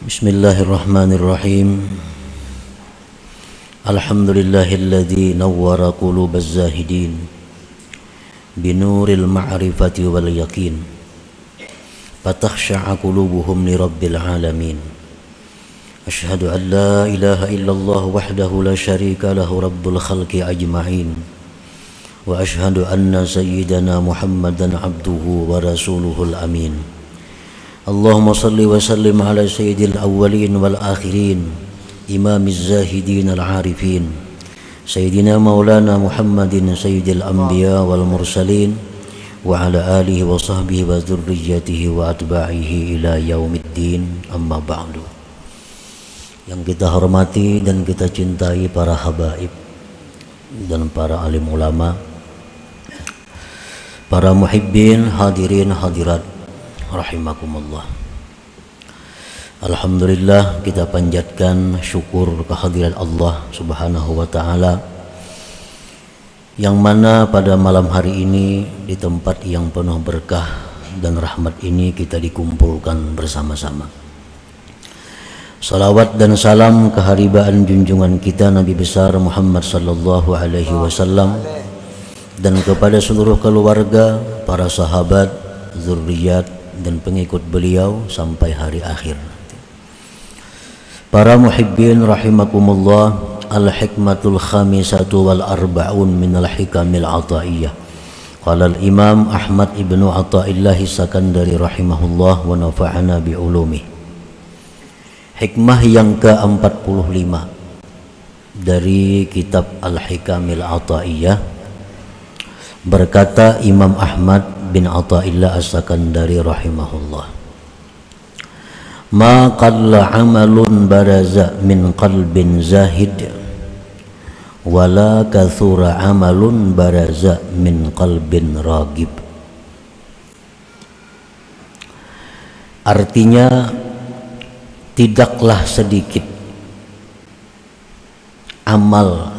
Bismillahirrahmanirrahim. Alhamdulillahilladzi nawwara qulubaz zahidin binuril ma'rifati wal yaqin fatakhsha'a qulubuhum li rabbil alamin. Asyhadu an la ilaha illallah wahdahu la syarika lahu rabbul khalqi ajma'in wa asyhadu anna sayyidana Muhammadan abduhu wa rasuluhul amin. Allahumma salli wa sallim ala sayyidil awwalin wal akhirin imamiz zahidin al-arifin sayyidina maulana Muhammadin sayyidil anbiya wal mursalin wa ala alihi wa sahbihi wa dzurriyyatihi wa atba'ihi ila yaumiddin, amma ba'du. Yang kita hormati dan kita cintai para habaib dan para alim ulama, para muhibbin, hadirin hadirat rahimakumullah. Alhamdulillah, kita panjatkan syukur kehadirat Allah Subhanahu wa ta'ala, yang mana pada malam hari ini di tempat yang penuh berkah dan rahmat ini kita dikumpulkan bersama-sama. Salawat dan salam keharibaan junjungan kita Nabi besar Muhammad sallallahu alaihi wasallam dan kepada seluruh keluarga, para sahabat, zuriat dan pengikut beliau sampai hari akhir. Para muhibbin rahimakumullah, al-hikmatul khamisatu wal arba'un minal hikamil ataiyah. Qala al-imam Ahmad ibnu Athaillah Sakandari rahimahullah wa nafa'ana bi'ulumih. Hikmah yang ke-45 dari kitab Al-Hikamil Ataiyah, berkata Imam Ahmad bin Athaillah As-Sakandari rahimahullah, ma qalla amalun baraza min qalbin zahid wala kathura amalun baraza min qalbin ragib. Artinya, tidaklah sedikit amal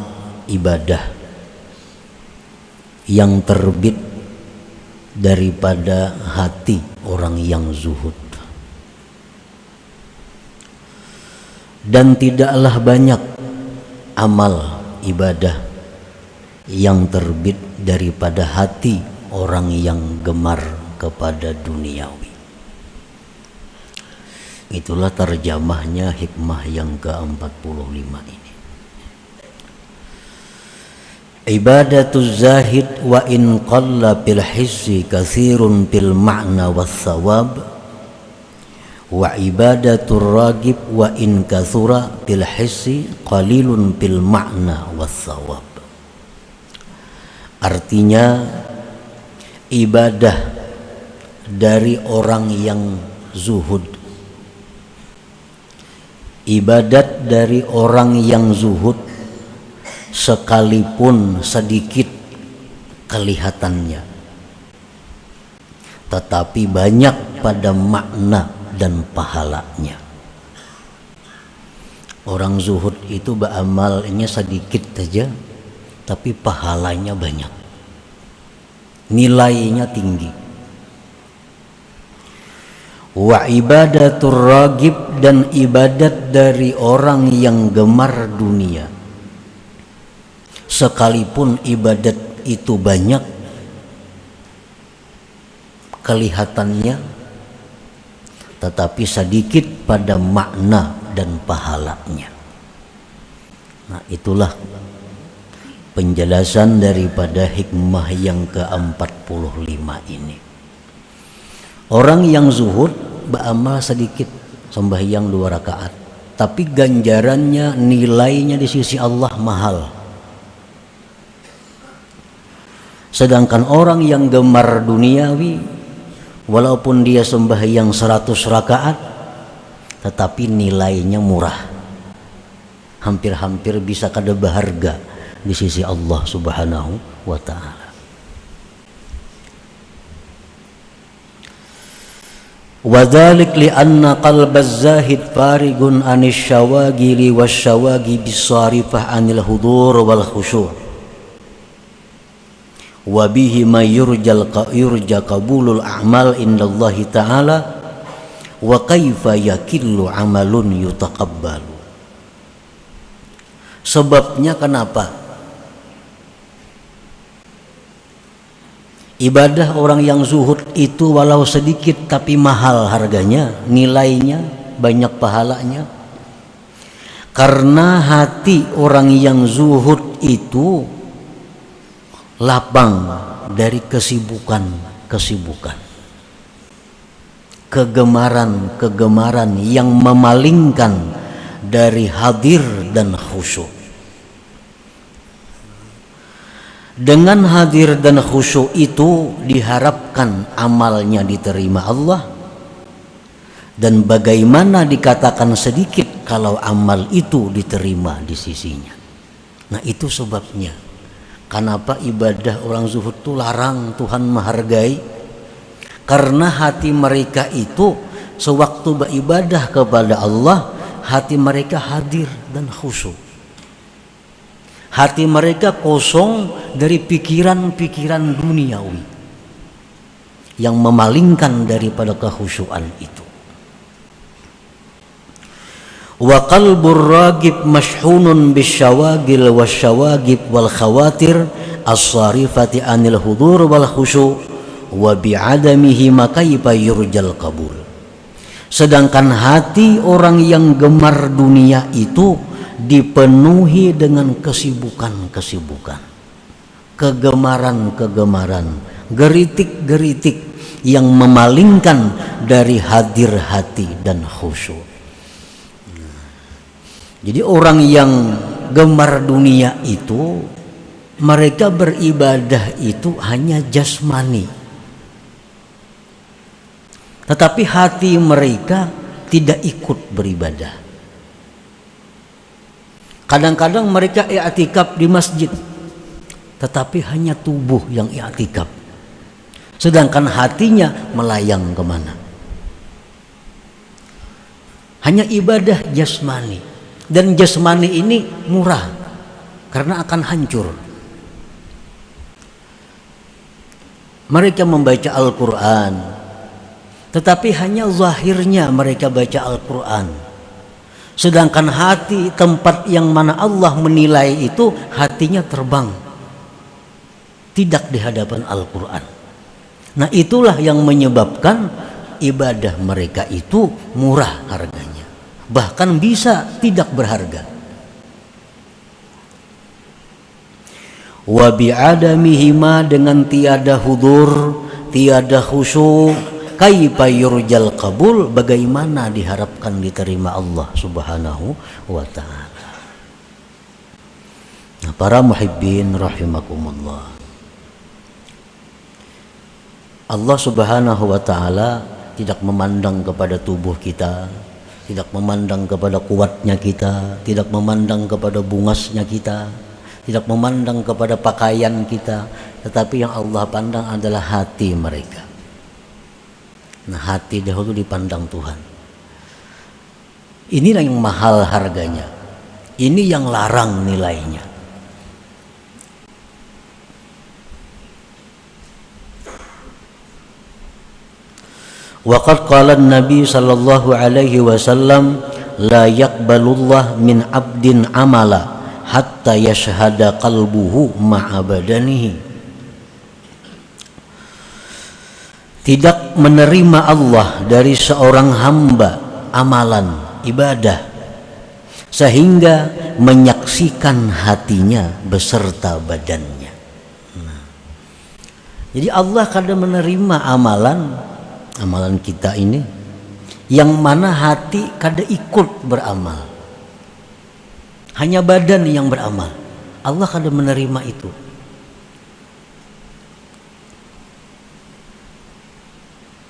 ibadah yang terbit daripada hati orang yang zuhud, dan tidaklah banyak amal ibadah yang terbit daripada hati orang yang gemar kepada duniawi. Itulah terjemahnya hikmah yang ke-45 ini. Ibadatul zahid wa in qalla bil hissi katsirun bil ma'na was thawab, wa ibadatul ragib wa in katsura bil hissi qalilun bil ma'na was thawab. Artinya, ibadah dari orang yang zuhud, ibadat dari orang yang zuhud, sekalipun sedikit kelihatannya, tetapi banyak pada makna dan pahalanya. Orang zuhud itu beramalnya sedikit saja, tapi pahalanya banyak, nilainya tinggi. Wa ibadatur ragib, dan ibadat dari orang yang gemar dunia, sekalipun ibadat itu banyak kelihatannya, tetapi sedikit pada makna dan pahalanya. Nah, itulah penjelasan daripada hikmah yang ke-45 ini. Orang yang zuhud beramal sedikit, sembahyang 2 rakaat, tapi ganjarannya, nilainya di sisi Allah mahal. Sedangkan orang yang gemar duniawi, walaupun dia sembahyang 100 rakaat, tetapi nilainya murah, hampir-hampir bisa kada berharga di sisi Allah Subhanahu wa ta'ala. Wadzalik li'anna qalbaz zahid farigun anis syawagili wasyawagi bisarifah anil hudur wal khusyu', wa bihi ma yurja qabulul a'mal indallahi ta'ala wa kaifa yakillu amalun yutaqabbalu. Sebabnya kenapa ibadah orang yang zuhud itu walau sedikit tapi mahal harganya, nilainya, banyak pahalanya? Karena hati orang yang zuhud itu lapang dari kesibukan, kegemaran yang memalingkan dari hadir dan khusyuk. Dengan hadir dan khusyuk itu diharapkan amalnya diterima Allah. Dan bagaimana dikatakan sedikit kalau amal itu diterima di sisinya. Nah, itu sebabnya kenapa ibadah orang zuhud itu larang, Tuhan menghargai. Karena hati mereka itu sewaktu beribadah kepada Allah, hati mereka hadir dan khusyuk. Hati mereka kosong dari pikiran-pikiran duniawi yang memalingkan daripada kekhusyuan itu. Wa qalbur ragib mashhunun bisyawagil wasyawagib wal khawatir as-sarifati anil hudur wal khusyu' wa bi'adamihi makaifa yurjal qabul. Sedangkan hati orang yang gemar dunia itu dipenuhi dengan kesibukan-kesibukan, kegemaran-kegemaran, geritik-geritik yang memalingkan dari hadir hati dan khusyuk. Jadi orang yang gemar dunia itu, mereka beribadah itu hanya jasmani, tetapi hati mereka tidak ikut beribadah. Kadang-kadang mereka i'tikaf di masjid, tetapi hanya tubuh yang i'tikaf, sedangkan hatinya melayang kemana. Hanya ibadah jasmani, dan jasmani ini murah karena akan hancur. Mereka membaca Al-Quran, tetapi hanya zahirnya mereka baca Al-Quran. Sedangkan hati, tempat yang mana Allah menilai itu, hatinya terbang, tidak di hadapan Al-Quran. Nah, itulah yang menyebabkan ibadah mereka itu murah harganya, bahkan bisa tidak berharga. Wa bi'adamihima, dengan tiada hudur, tiada khusyuk, kaifa yurjal qabul, bagaimana diharapkan diterima Allah Subhanahu wa ta'ala. Nah, para muhibbin rahimakumullah, Allah Subhanahu wa ta'ala tidak memandang kepada tubuh kita, tidak memandang kepada kuatnya kita, tidak memandang kepada bungasnya kita, tidak memandang kepada pakaian kita, tetapi yang Allah pandang adalah hati mereka. Nah, hati dahulu dipandang Tuhan. Inilah yang mahal harganya, ini yang larang nilainya. Waqad qala an-nabi sallallahu alaihi wasallam, la yaqbalullah min abdin amala hatta yashhada qalbuhu ma'a badanihi. Tidak menerima Allah dari seorang hamba amalan ibadah sehingga menyaksikan hatinya beserta badannya. Nah, jadi Allah kadang menerima amalan kita ini, yang mana hati kadang ikut beramal, hanya badan yang beramal. Allah kadang menerima itu.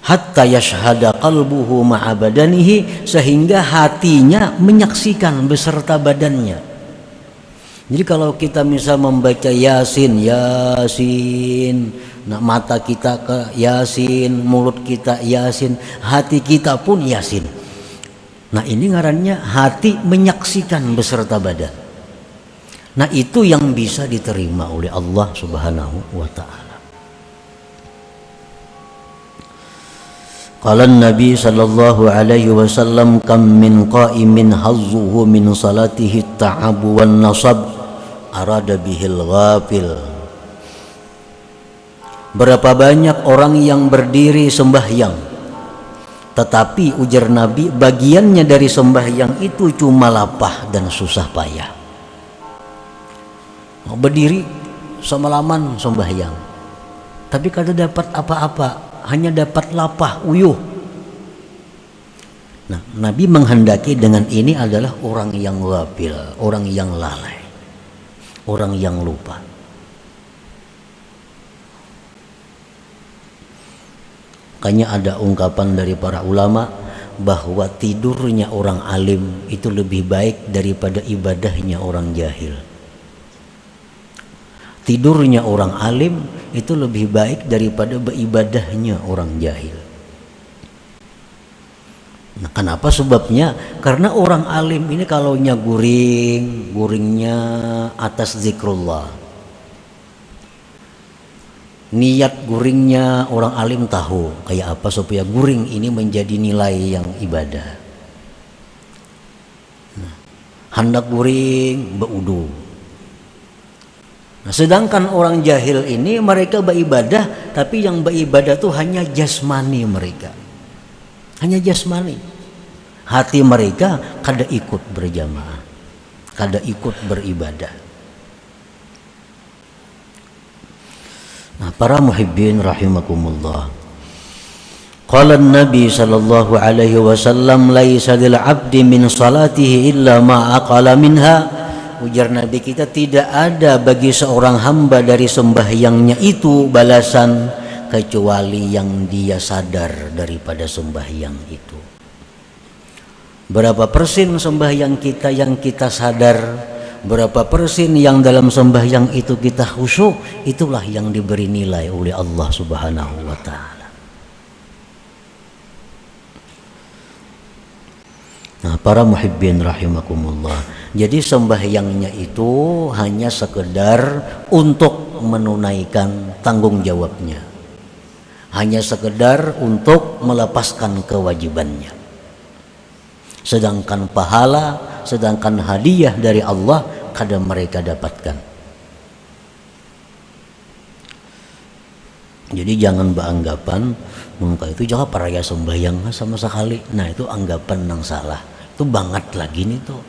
Hatta yashhada qalbuhu ma'a badanihi, sehingga hatinya menyaksikan beserta badannya. Jadi kalau kita misal membaca Yasin, nah mata kita ke Yasin, mulut kita Yasin, hati kita pun Yasin. Nah, ini ngarannya hati menyaksikan beserta badan. Nah, itu yang bisa diterima oleh Allah Subhanahu wa ta'ala. Qala Nabi sallallahu alaihi wasallam kam min qa'imin hazzuhu min salatihi ta'abu wan nasab arada bihil ghafil. Berapa banyak orang yang berdiri sembahyang, tetapi ujar Nabi bagiannya dari sembahyang itu cuma lapah dan susah payah. Berdiri semalaman sembahyang, tapi kada dapat apa-apa, hanya dapat lapah uyuh. Nah, Nabi menghendaki dengan ini adalah orang yang ghafil, orang yang lalai, orang yang lupa. Makanya ada ungkapan dari para ulama bahwa tidurnya orang alim itu lebih baik daripada ibadahnya orang jahil. Tidurnya orang alim itu lebih baik daripada beribadahnya orang jahil. Nah, kenapa sebabnya? Karena orang alim ini kalaunya guringnya atas zikrullah. Niat guringnya orang alim tahu kayak apa supaya guring ini menjadi nilai yang ibadah. Nah, hendak guring berudu. Nah, sedangkan orang jahil ini mereka beribadah, tapi yang beribadah tuh hanya jasmani mereka, hanya jasmani. Hati mereka kada ikut berjamaah, kada ikut beribadah. Nah, para muhibbin rahimakumullah. Qala Nabi sallallahu alaihi wasallam laisa lil 'abdi min salatihi illa ma aqala minha. Ujar Nabi kita, tidak ada bagi seorang hamba dari sembahyangnya itu balasan kecuali yang dia sadar daripada sembahyang itu. Berapa persen sembahyang kita yang kita sadar? Berapa persen yang dalam sembahyang itu kita khusyuk, itulah yang diberi nilai oleh Allah Subhanahu wa ta'ala. Nah, para muhibbin rahimakumullah, jadi sembahyangnya itu hanya sekedar untuk menunaikan tanggung jawabnya, hanya sekedar untuk melepaskan kewajibannya. Sedangkan pahala, sedangkan hadiah dari Allah kada mereka dapatkan. Jadi jangan beranggapan mungkin itu jangan paraya sembahyang sama sekali. Nah, itu anggapan yang salah. Itu banget lagi nih tuh.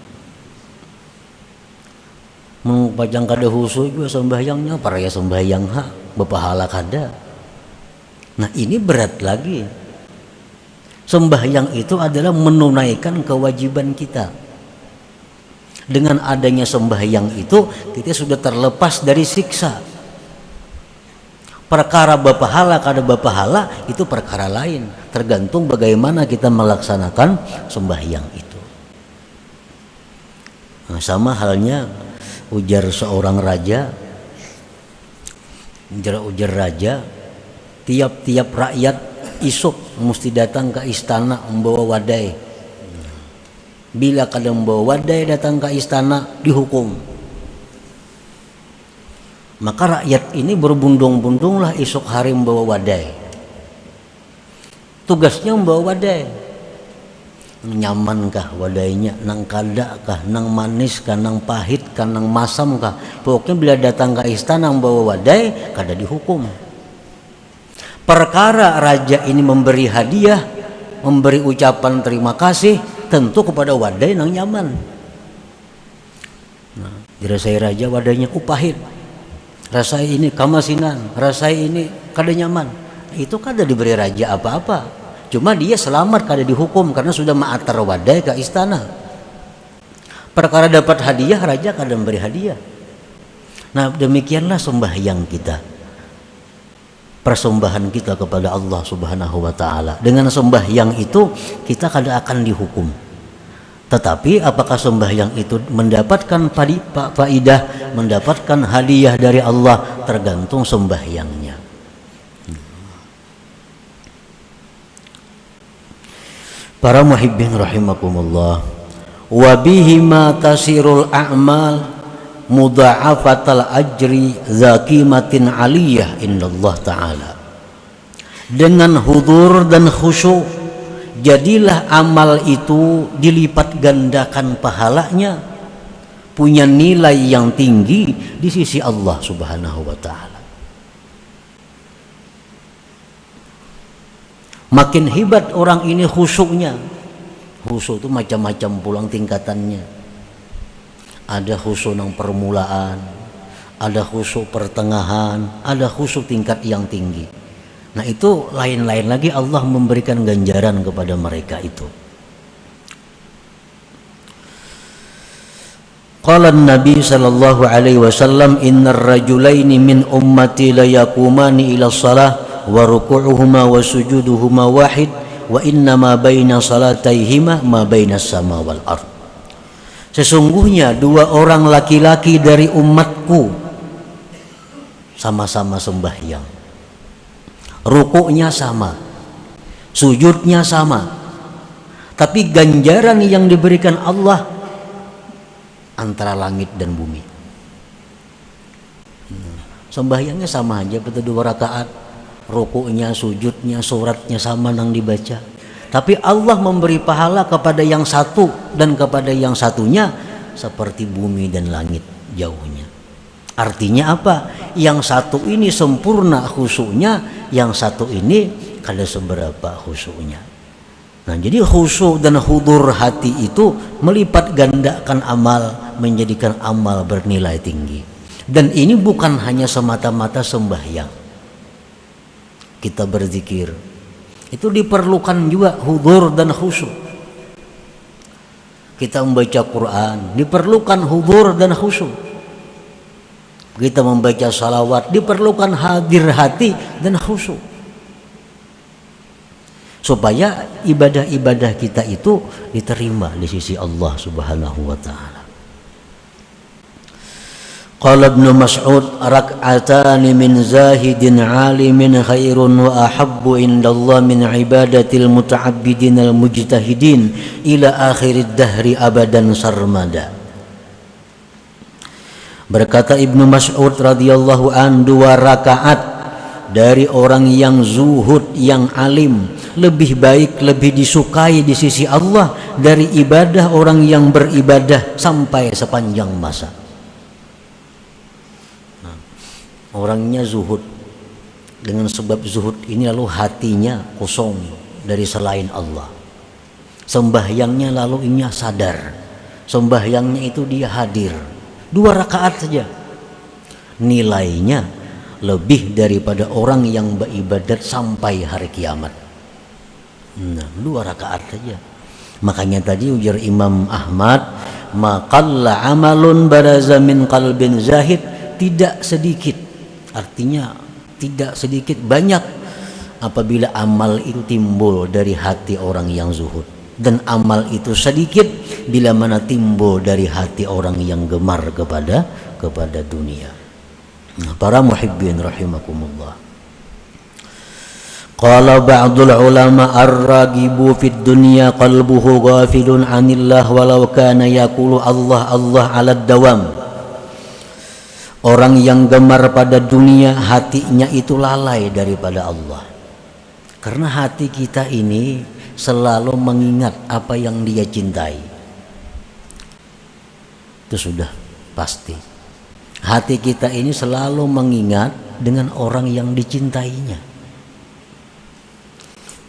Mengpajang kada khusyuk juga sembahyangnya paraya sembahyang berpahala kada. Nah, ini berat lagi. Sembahyang itu adalah menunaikan kewajiban kita. Dengan adanya sembahyang itu kita sudah terlepas dari siksa. Perkara berpahala kada berpahala itu perkara lain, tergantung bagaimana kita melaksanakan sembahyang itu. Nah, sama halnya ujar seorang raja, ujar raja, tiap-tiap rakyat isuk mesti datang ke istana membawa wadai. Bila kada membawa wadai datang ke istana dihukum. Maka rakyat ini berbundung-bundunglah esok hari membawa wadai. Tugasnya membawa wadai. Nyamankah wadainya, nang kada kah, nang manis kah, nang pahit kah, nang masam kah. Pokoknya bila datang ke istana membawa wadai kada dihukum. Perkara raja ini memberi hadiah, memberi ucapan terima kasih tentu kepada wadai yang nyaman. Nah, dirasai raja wadainya pahit, rasai ini kamasinan, rasai ini kada nyaman. Itu kada diberi raja apa-apa, cuma dia selamat kada dihukum karena sudah ma'atar wadai ke istana. Perkara dapat hadiah, raja kada memberi hadiah. Nah, demikianlah sembahyang kita, persembahan kita kepada Allah Subhanahu wa ta'ala. Dengan sembahyang itu kita kada akan dihukum. Tetapi apakah sembahyang itu mendapatkan faidah, mendapatkan hadiah dari Allah, tergantung sembahyangnya. Para muhibbin rahimakumullah, wa bihi ma tasirul a'mal mudha'afatal ajri zakimatin aliyah indallah ta'ala. dengan hudur dan khusyuk, jadilah amal itu dilipat gandakan pahalanya, punya nilai yang tinggi di sisi Allah Subhanahu wa ta'ala. Makin hebat orang ini khusyuknya. Khusyuk itu macam-macam pulang tingkatannya. Ada khusyuk yang permulaan, ada khusyuk pertengahan, ada khusyuk tingkat yang tinggi. Nah itu lain-lain lagi Allah memberikan ganjaran kepada mereka itu. Qala Nabi sallallahu alaihi wasallam, innar rajulaini min ummati la yaqumani ila shalah wa ruku'uhuma wa sujuduhuma wahid wa inna ma baina salataihima ma baina sama wal ard. Sesungguhnya dua orang laki-laki dari umatku sama-sama sembahyang, rukuknya sama, sujudnya sama, tapi ganjaran yang diberikan Allah antara langit dan bumi. Sembahyangnya sama aja, betul 2 rakaat, rukuknya, sujudnya, suratnya sama yang dibaca, tapi Allah memberi pahala kepada yang satu dan kepada yang satunya seperti bumi dan langit jauhnya. Artinya apa? Yang satu ini sempurna khusyuknya, yang satu ini kada seberapa khusyuknya. Nah, jadi khusyuk dan hudur hati itu melipat gandakan amal, menjadikan amal bernilai tinggi. Dan ini bukan hanya semata-mata sembahyang. Kita berzikir itu diperlukan juga hudur dan khusyuk. Kita membaca Quran diperlukan hudur dan khusyuk. Kita membaca salawat diperlukan hadir hati dan khusyuk, supaya ibadah-ibadah kita itu diterima di sisi Allah Subhanahu wa ta'ala. Qala Ibnu Mas'ud, rak'atani min zahidin 'alimin khairun wa ahabbu indallah min ibadatil muta'abbidin al-mujtahidin ila akhirid dahri abadan sarmada. Berkata Ibnu Mas'ud radhiyallahu an, 2 rakaat dari orang yang zuhud, yang alim, lebih baik, lebih disukai di sisi Allah dari ibadah orang yang beribadah sampai sepanjang masa. Nah, orangnya zuhud, dengan sebab zuhud ini lalu hatinya kosong dari selain Allah. Sembahyangnya lalu ini sadar, sembahyangnya itu dia hadir 2 rakaat saja, nilainya lebih daripada orang yang beribadat sampai hari kiamat. Nah, 2 rakaat saja. Makanya tadi ujar Imam Ahmad, maqalla amalun baraza min qalbin zahid, tidak sedikit, artinya tidak sedikit, banyak apabila amal itu timbul dari hati orang yang zuhud. Dan amal itu sedikit bila mana timbul dari hati orang yang gemar kepada dunia. Nah, para muhibbin rahimakumullah. Qala ba'dul ulama ar-ragibu fid dunya qalbuhu ghafilun 'anillah walau kana yaqulu Allah Allah 'alad dawam. Orang yang gemar pada dunia hatinya itu lalai daripada Allah. Karena hati kita ini selalu mengingat apa yang dia cintai. Itu sudah pasti. Hati kita ini selalu mengingat dengan orang yang dicintainya.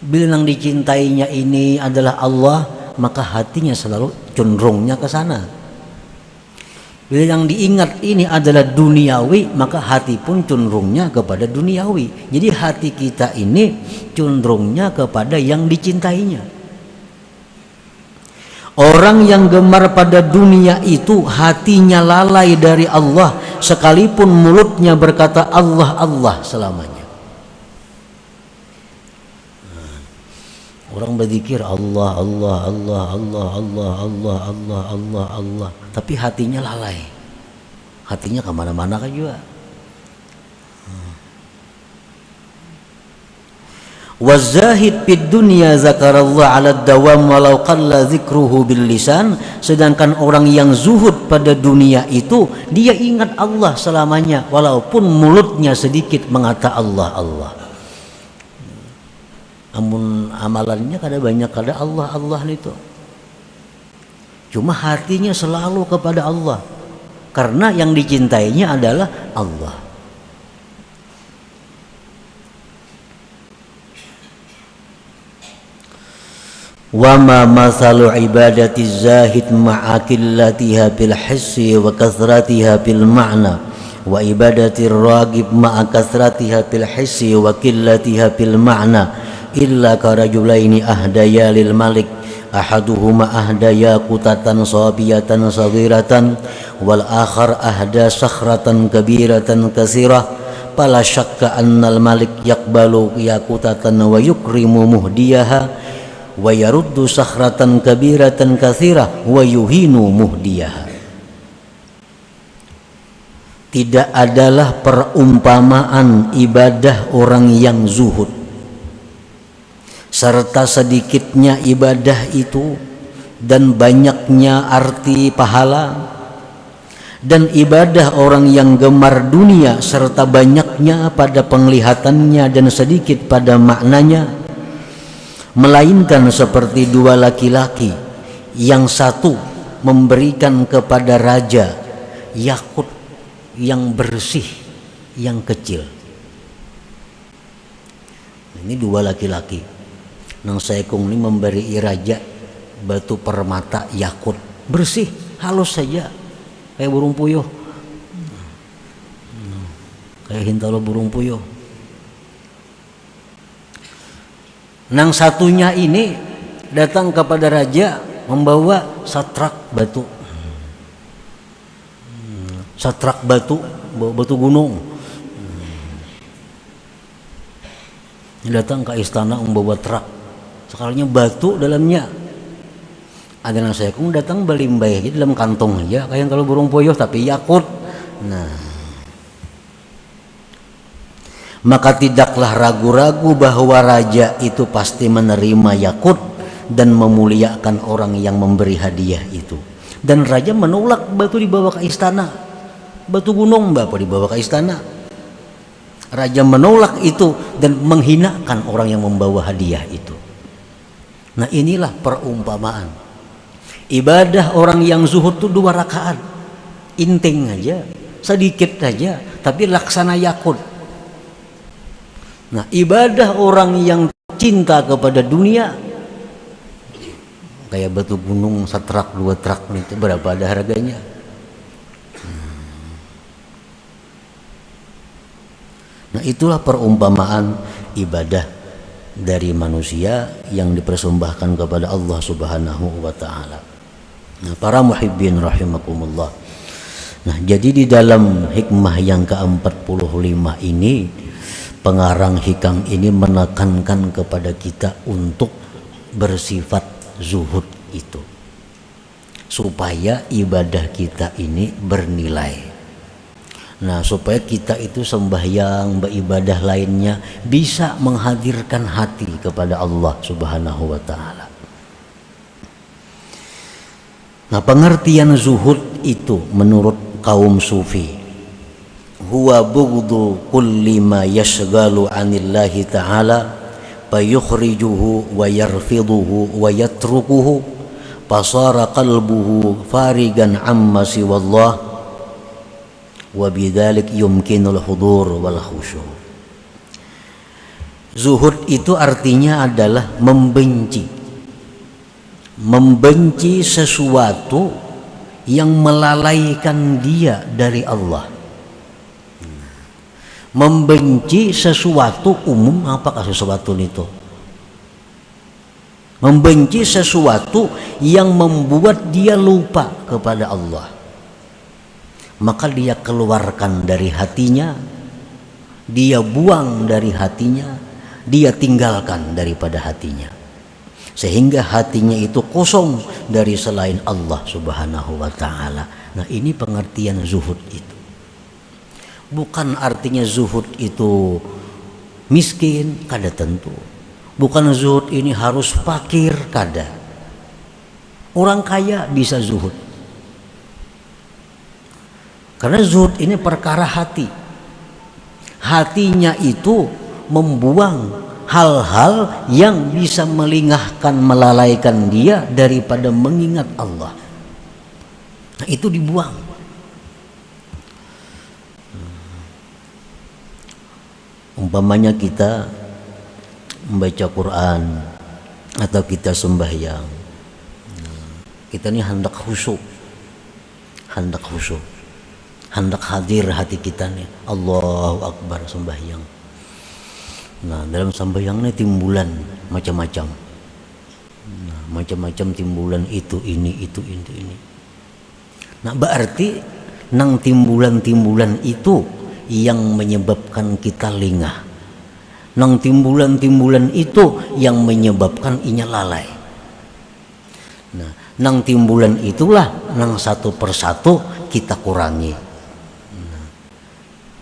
Bila yang dicintainya ini adalah Allah, maka hatinya selalu cenderungnya ke sana. Bila yang diingat ini adalah duniawi, maka hati pun cenderungnya kepada duniawi. Jadi hati kita ini cenderungnya kepada yang dicintainya. Orang yang gemar pada dunia itu hatinya lalai dari Allah, sekalipun mulutnya berkata Allah Allah selamanya. Orang berzikir Allah Allah Allah Allah Allah Allah Allah Allah Allah, tapi hatinya lalai, hatinya kemana-mana kan juga. Wazahid fid dunya zakarallah ala dawam walau qalla zikruhu bil lisan. Sedangkan orang yang zuhud pada dunia itu dia ingat Allah selamanya walaupun mulutnya sedikit mengata Allah Allah. amun amalannya kada banyak, kada Allah Allah itu. Cuma hatinya selalu kepada Allah, karena yang dicintainya adalah Allah. Wa ma mathalu ibadati zahid ma'a qillatiha bil hissi wa kathratiha bil ma'na wa ibadati ragib ma'a kathratiha bil hissi wa qillatiha bil ma'na illa karajulaini ahdaya lil malik ahaduhuma ahdaya qutatan sabiyatan saghiratan wal akhar ahda sakhratan kabiratan katsirah fala syakka annal malik yaqbalu yaqutatan wa yukrimu muhdiyaha wa yaruddu sakhratan kabiratan katsirah wa yuhinu muhdiyaha. Tidak adalah perumpamaan ibadah orang yang zuhud serta sedikitnya ibadah itu dan banyaknya arti pahala, dan ibadah orang yang gemar dunia serta banyaknya pada penglihatannya dan sedikit pada maknanya, melainkan seperti dua laki-laki yang satu memberikan kepada raja yakut yang bersih yang kecil. Ini dua laki-laki nang saekung ini memberi raja batu permata yakut bersih halus saja kayak burung puyuh, kayak hintalo burung puyuh. Nang satunya ini datang kepada raja membawa satrak batu, satrak batu, batu gunung. Datang ke istana membawa truk, sekalinya batu dalamnya. Ada nang saya kung datang belimbay aja dalam kantong aja, kayak kalau burung puyuh tapi yakut. Nah, maka tidaklah ragu-ragu bahwa raja itu pasti menerima yakut dan memuliakan orang yang memberi hadiah itu. Dan raja menolak batu dibawa ke istana, batu gunung bapak dibawa ke istana. Raja menolak itu dan menghinakan orang yang membawa hadiah itu. Nah, inilah perumpamaan ibadah orang yang zuhud itu 2 rakaat, inting aja, sedikit aja, tapi laksana yakut. Nah, ibadah orang yang cinta kepada dunia kayak batu gunung setrak 2 truk itu berapa ada harganya? Nah, itulah perumpamaan ibadah dari manusia yang dipersembahkan kepada Allah Subhanahu wa taala. Nah, para muhibbin rahimakumullah. Nah, jadi di dalam hikmah yang ke-45 ini, pengarang hikam ini menekankan kepada kita untuk bersifat zuhud itu, supaya ibadah kita ini bernilai. Nah, supaya kita itu sembahyang, beribadah lainnya bisa menghadirkan hati kepada Allah Subhanahu wa taala. Nah, pengertian zuhud itu menurut kaum sufi, huwa bughdu kulli ma yashghalu 'anillahi ta'ala fayukhrijuhu wa yarfiduhu wa yatrukuhu fasara qalbuhu farigan amma siwallah wa bidzalik yumkinul hudur wal khusyu'. Zuhud itu artinya adalah membenci sesuatu yang melalaikan dia dari Allah. Membenci sesuatu umum, apakah sesuatu itu? Membenci sesuatu yang membuat dia lupa kepada Allah. Maka dia keluarkan dari hatinya, dia buang dari hatinya, dia tinggalkan daripada hatinya, sehingga hatinya itu kosong dari selain Allah Subhanahu wa ta'ala. Nah, ini pengertian zuhud itu. Bukan artinya zuhud itu miskin, kada tentu. Bukan zuhud ini harus fakir, kada. Orang kaya bisa zuhud. Karena zuhud ini perkara hati. Hatinya itu membuang hal-hal yang bisa melingahkan, melalaikan dia daripada mengingat Allah. Nah, itu dibuang. Umpamanya kita membaca Quran atau kita sembahyang, kita ini hendak khusyuk, hendak hadir hati kita nih, Allahu Akbar sembahyang. Nah, dalam sembahyang ini timbulan macam-macam, macam-macam timbulan itu ini. Nah, berarti nang timbulan-timbulan itu yang menyebabkan kita lengah. Nang timbulan-timbulan itu yang menyebabkan inya lalai. Nah, nang timbulan itulah nang satu persatu kita kurangi. Nah,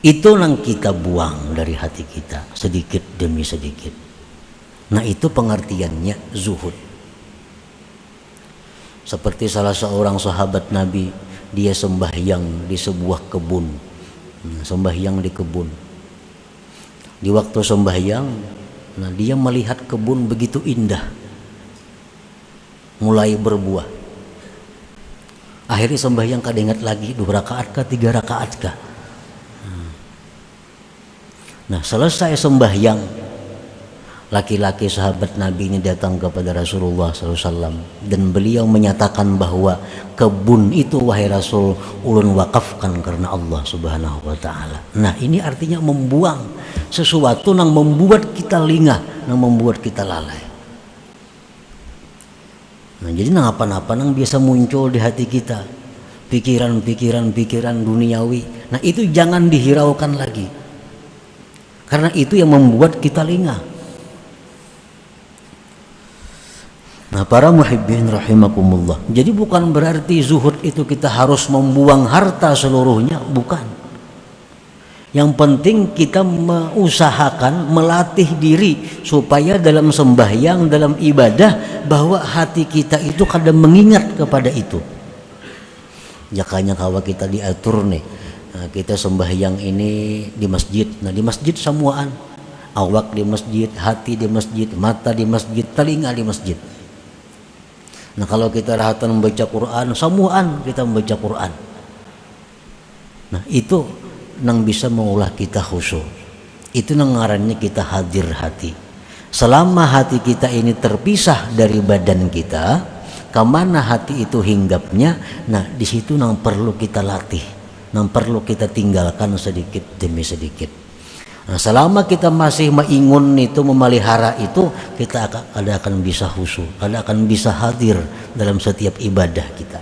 itu nang kita buang dari hati kita sedikit demi sedikit. Nah, itu pengertiannya zuhud. Seperti salah seorang sahabat Nabi, dia sembahyang di sebuah kebun. Sembahyang di kebun. Di waktu sembahyang, nah dia melihat kebun begitu indah, mulai berbuah. Akhirnya sembahyang kada ingat lagi 2 rakaat kah 3 rakaat kah. Nah, selesai sembahyang, laki-laki sahabat Nabi ini datang kepada Rasulullah SAW dan beliau menyatakan bahwa kebun itu, wahai Rasul, ulun wakafkan karena Allah Subhanahu wa Ta'ala. Nah, ini artinya membuang sesuatu yang membuat kita lengah, yang membuat kita lalai. Nah, jadi apa-apa yang biasa muncul di hati kita, pikiran duniawi, nah itu jangan dihiraukan lagi, karena itu yang membuat kita lengah. Nah, para muhibbin rahimakumullah, jadi bukan berarti zuhud itu kita harus membuang harta seluruhnya, bukan. Yang penting kita mengusahakan, melatih diri supaya dalam sembahyang, dalam ibadah, bahwa hati kita itu kadang mengingat kepada itu. Jakanya kalau kita diatur nih, nah, kita sembahyang ini di masjid. Nah, di masjid semuaan, awak di masjid, hati di masjid, mata di masjid, telinga di masjid. Nah, kalau kita rahatan membaca Quran, semuaan kita membaca Quran. Nah, itu nang bisa mengolah kita khusyuk. Itu nang ngarannya kita hadir hati. Selama hati kita ini terpisah dari badan kita, kemana hati itu hinggapnya? Nah, di situ nang perlu kita latih, nang perlu kita tinggalkan sedikit demi sedikit. Nah, selama kita masih mengingun itu, memelihara itu, kita akan bisa khusyuk, akan bisa hadir dalam setiap ibadah kita.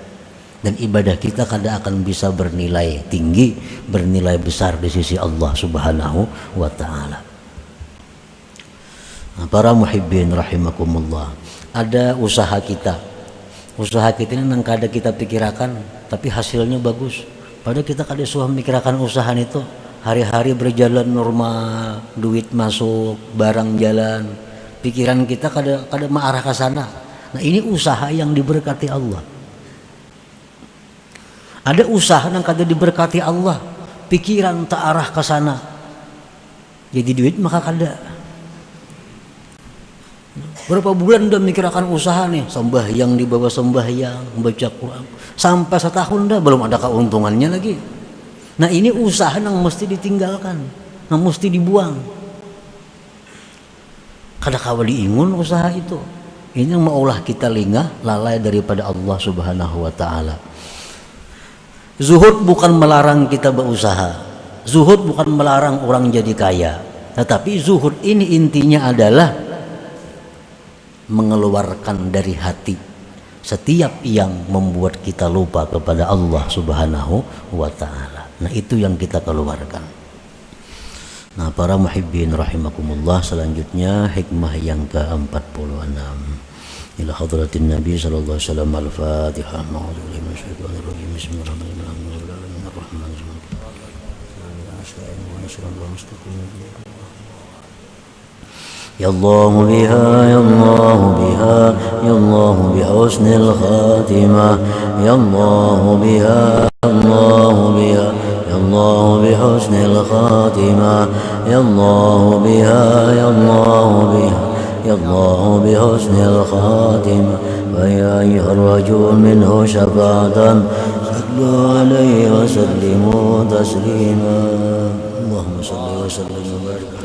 Dan ibadah kita akan bisa bernilai tinggi, bernilai besar di sisi Allah Subhanahu wa Ta'ala. Nah, para muhibbin rahimakumullah, ada usaha kita. Usaha kita ini nang kada kita pikirkan, tapi hasilnya bagus. Padahal kita kada suah memikirkan usaha itu. Hari-hari berjalan normal, duit masuk, barang jalan, pikiran kita kada mengarah ke sana. Nah, ini usaha yang diberkati Allah. Ada usaha yang kada diberkati Allah, pikiran tak arah ke sana, jadi duit maka kada. Berapa bulan udah mikirkan usaha nih, sembahyang di bawah sembahyang, membaca Quran, sampai setahun dah belum ada keuntungannya lagi. Nah, ini usaha yang mesti ditinggalkan, yang mesti dibuang. Kada kawa diingun usaha itu. Ini yang maulah kita lengah, lalai daripada Allah Subhanahu wa Ta'ala. Zuhud bukan melarang kita berusaha. Zuhud bukan melarang orang jadi kaya. Tetapi zuhud ini intinya adalah mengeluarkan dari hati setiap yang membuat kita lupa kepada Allah Subhanahu wa Ta'ala. Nah, itu yang kita keluarkan. Nah, para muhibbin rahimakumullah, selanjutnya hikmah yang ke-46. Ila hadratin Nabi sallallahu alaihi wasallam. Al-Fatihah. Ya Allah biha, ya Allah biha, ya Allah biha husnil khatimah. Ya Allah biha, ya Allah biha, ya الله بحسن الخاتمة يا الله بها يا الله بها يا الله بحسن الخاتمة ويا أيها الرجل منه شفاعة صلوا عليه وسلموا تسليما اللهم صل وسلم وبارك